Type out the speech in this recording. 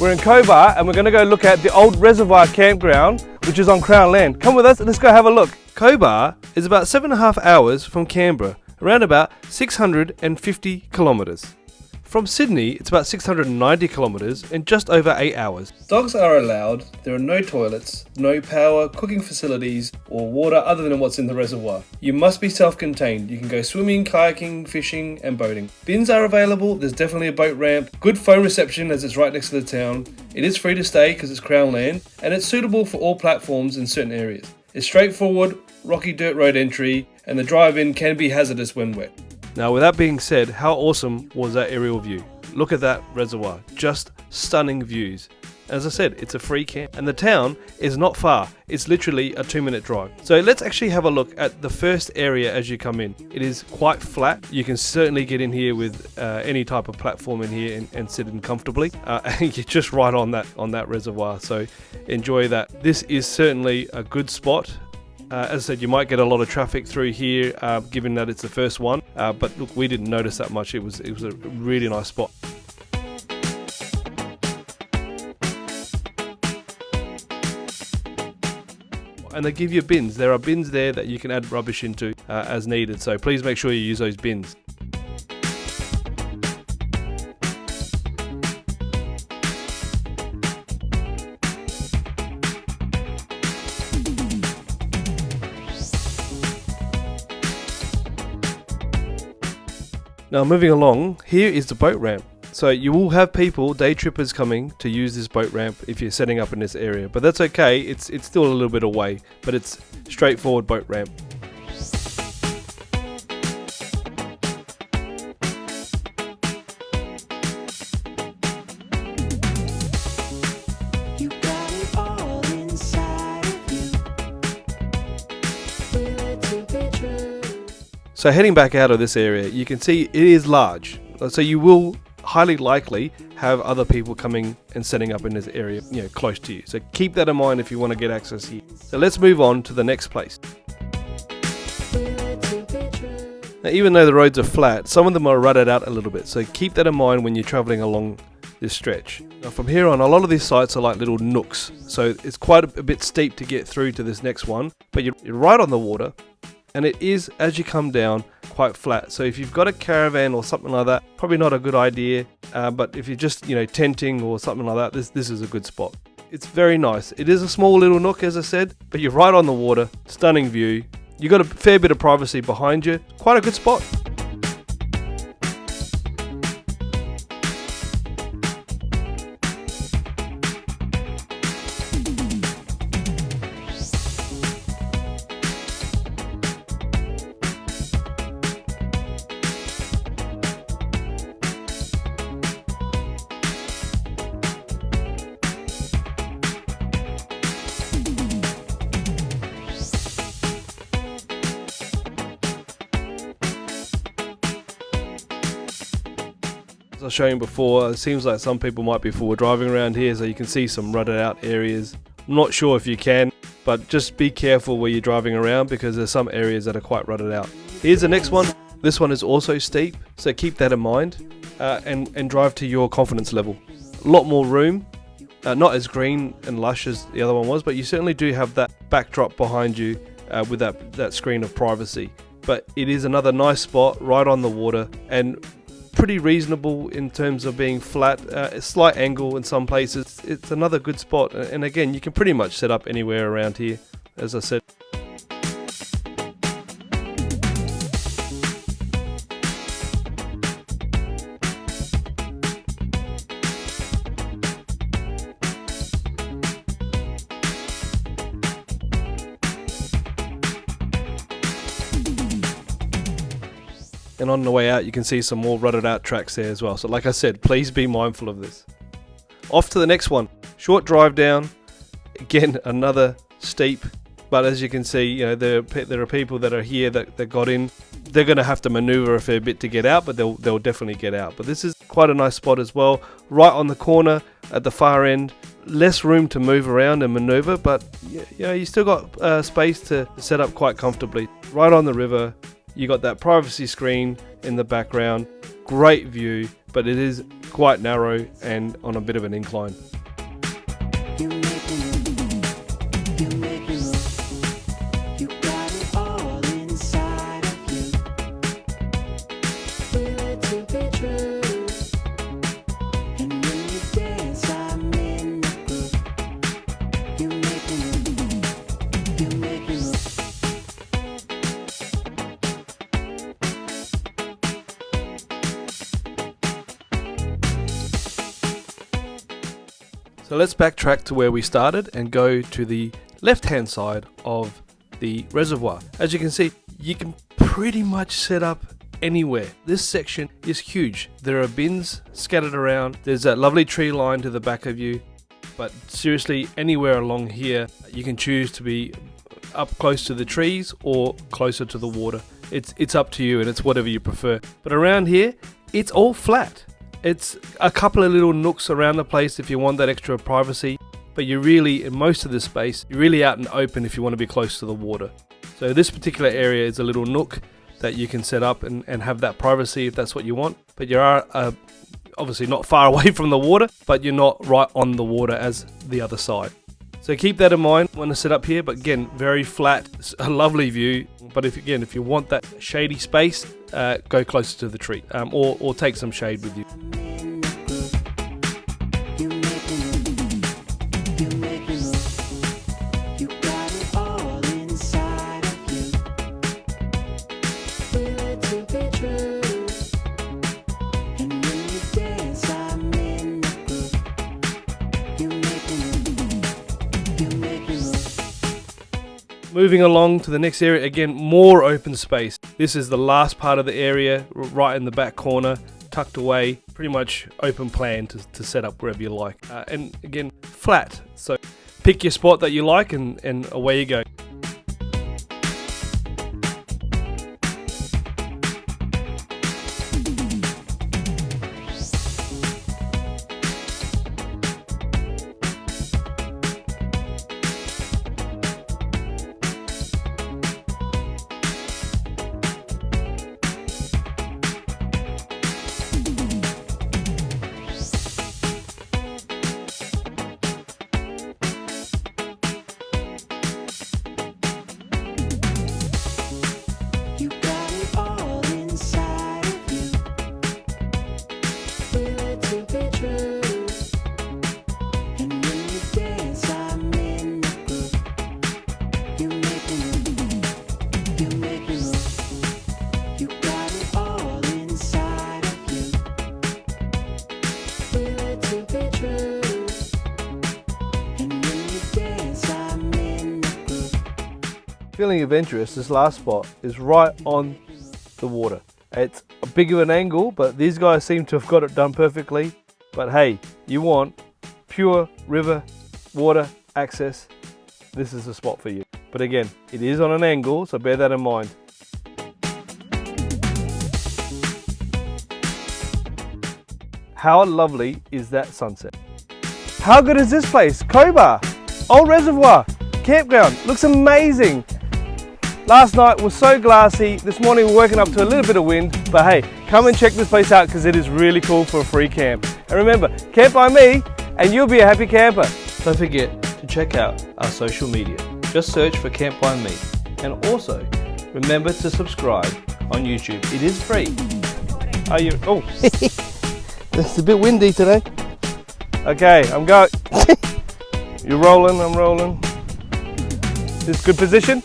We're in Cobar and we're going to go look at the Old Reservoir campground, which is on Crown land. Come with us and let's go have a look. Cobar is about 7.5 hours from Canberra, around about 650 kilometres. From Sydney, it's about 690 kilometres in just over 8 hours. Dogs are allowed. There are no toilets, no power, cooking facilities or water other than what's in the reservoir. You must be self-contained. You can go swimming, kayaking, fishing and boating. Bins are available. There's definitely a boat ramp. Good phone reception as it's right next to the town. It is free to stay because it's Crown land and it's suitable for all platforms in certain areas. It's straightforward, rocky dirt road entry and the drive-in can be hazardous when wet. Now with that being said, how awesome was that aerial view? Look at that reservoir, just stunning views. As I said, it's a free camp and the town is not far, it's literally a 2-minute drive. So let's actually have a look at the first area as you come in. It is quite flat, you can certainly get in here with any type of platform in here and sit in comfortably. And you're just right on that reservoir, so enjoy that. This is certainly a good spot. As I said, you might get a lot of traffic through here, given that it's the first one. But look, we didn't notice that much. It was a really nice spot. And they give you bins. There are bins there that you can add rubbish into as needed. So please make sure you use those bins. Now moving along, here is the boat ramp. So you will have people, day trippers coming to use this boat ramp if you're setting up in this area. But that's okay, it's still a little bit away, but it's straightforward boat ramp. So heading back out of this area, you can see it is large. So you will highly likely have other people coming and setting up in this area, close to you. So keep that in mind if you want to get access here. So let's move on to the next place. Now even though the roads are flat, some of them are rutted out a little bit. So keep that in mind when you're traveling along this stretch. Now from here on, a lot of these sites are like little nooks. So it's quite a bit steep to get through to this next one, but you're right on the water. And it is, as you come down, quite flat. So if you've got a caravan or something like that, probably not a good idea. But if you're just, tenting or something like that, this is a good spot. It's very nice. It is a small little nook, as I said, but you're right on the water. Stunning view. You've got a fair bit of privacy behind you. Quite a good spot. As I was showing before, it seems like some people might be forward driving around here, so you can see some rutted out areas. I'm not sure if you can, but just be careful where you're driving around because there's some areas that are quite rutted out. Here's the next one. This one is also steep, so keep that in mind and drive to your confidence level. A lot more room, not as green and lush as the other one was, but you certainly do have that backdrop behind you with that screen of privacy. But it is another nice spot right on the water and pretty reasonable in terms of being flat, a slight angle in some places. It's another good spot, and again you can pretty much set up anywhere around here, as I said. And on the way out you can see some more rutted out tracks there as well. So like I said, please be mindful of this. Off to the next one. Short drive down. Again, another steep. But as you can see, there are people that are here that got in. They're going to have to maneuver a fair bit to get out, but they'll definitely get out. But this is quite a nice spot as well. Right on the corner at the far end. Less room to move around and maneuver, but you still got space to set up quite comfortably. Right on the river. You got that privacy screen in the background, great view, but it is quite narrow and on a bit of an incline. So let's backtrack to where we started and go to the left-hand side of the reservoir. As you can see, you can pretty much set up anywhere. This section is huge. There are bins scattered around. There's that lovely tree line to the back of you. But seriously, anywhere along here, you can choose to be up close to the trees or closer to the water. It's up to you, and it's whatever you prefer. But around here, it's all flat. It's a couple of little nooks around the place if you want that extra privacy, but you're really, in most of this space, you're really out and open if you want to be close to the water. So this particular area is a little nook that you can set up and have that privacy if that's what you want. But you are obviously not far away from the water, but you're not right on the water as the other side. So keep that in mind when I set up here, but again, very flat, a lovely view. But if you want that shady space, go closer to the tree or take some shade with you. Moving along to the next area, again, more open space. This is the last part of the area, right in the back corner, tucked away, pretty much open plan to set up wherever you like. And again, flat, so pick your spot that you like and away you go. Feeling adventurous, this last spot is right on the water. It's a big of an angle, but these guys seem to have got it done perfectly. But hey, you want pure river water access, this is the spot for you. But again, it is on an angle, so bear that in mind. How lovely is that sunset? How good is this place? Cobar, Old Reservoir, Campground, looks amazing. Last night was so glassy, this morning we're working up to a little bit of wind, but hey, come and check this place out because it is really cool for a free camp. And remember, camp by me and you'll be a happy camper. Don't forget to check out our social media. Just search for Camp by Me. And also, remember to subscribe on YouTube. It is free. Are you, oh, it's a bit windy today. Okay, I'm going. You're rolling, I'm rolling. This good position?